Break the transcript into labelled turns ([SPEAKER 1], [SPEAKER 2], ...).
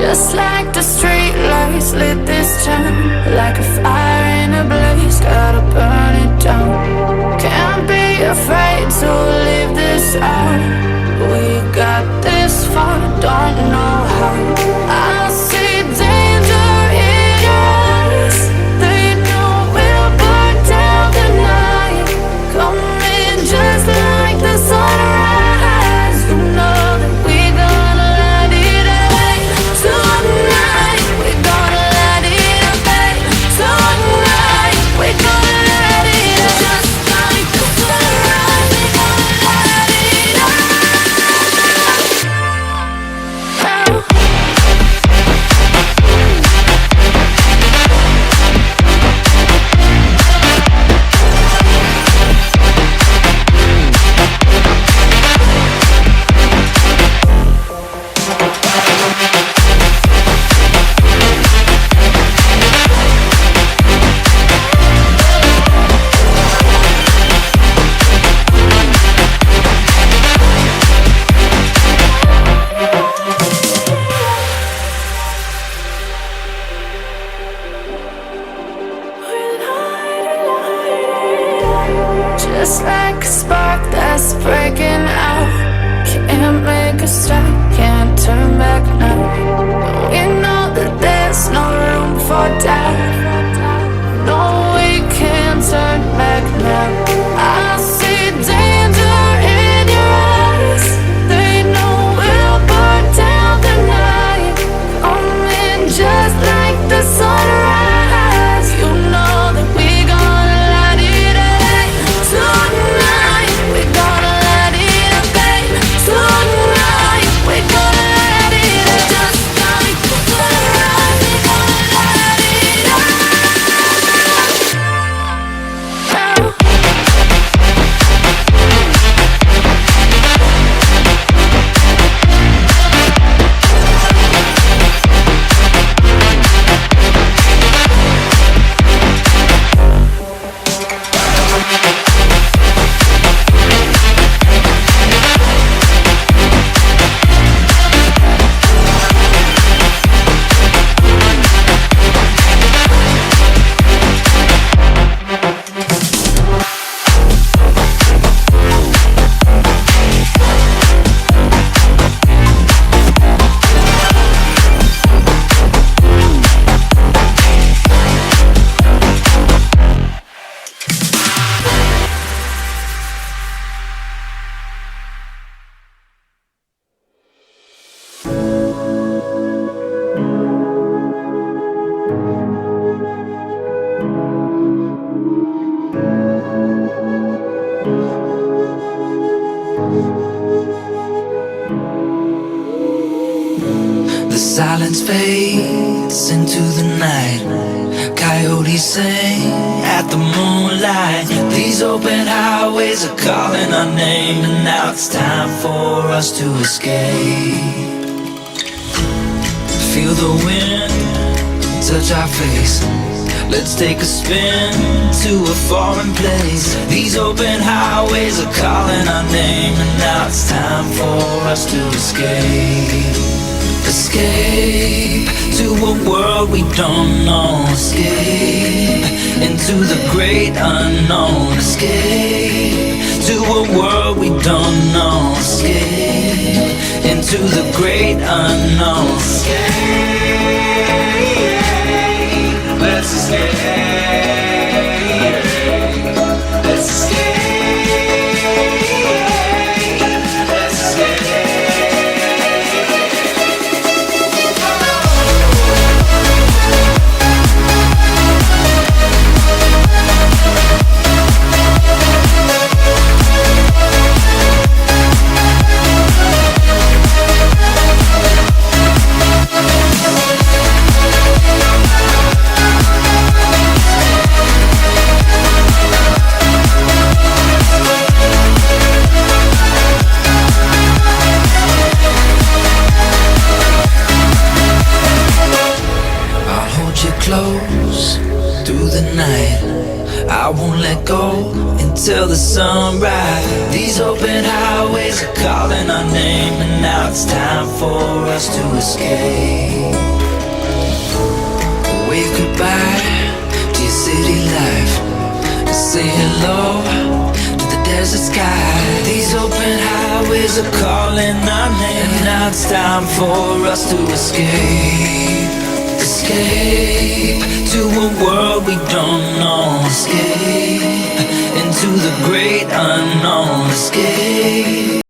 [SPEAKER 1] Just like the street lights lit this town, like a fire in a blaze, gotta burn it down. Can't be afraid to leave this out. We got this far, don't know how. I see danger in your eyes. They know we'll burn down the night. Coming just like the sunrise. You know that we're gonna light it up tonight. We're gonna light it up tonight. We're gonna light it up just like the sunrise. We're gonna light it up now. Just like a spark that's breaking out. Can't make a stop, can't turn back now. We know that there's no room for doubt. No, we can't turn back now. I see danger in your eyes. They know we'll burn down the night. Coming just like the sunrise. You know that we're gonna light it up tonight. We're gonna light it up tonight. We're gonna light it up just like the sunrise. We're gonna light it up now.
[SPEAKER 2] The silence fades into the night. Coyotes sing at the moonlight. These open highways are calling our name, and now it's time for us to escape. Feel the wind touch our face. Let's take a spin to a foreign place. These open highways are calling our name, and now it's time for us to escape. Escape to a world we don't know. Escape into the great unknown. Escape to a world we don't know. Escape into the great unknown. Escape, let's escape. Let's escape. till the sunrise. These open highways are calling our name, and now it's time for us to escape. Wave goodbye to your city life, and say hello to the desert sky. These open highways are calling our name, and now it's time for us to escape. Escape to a world we don't know. Escape into the great unknown. Escape.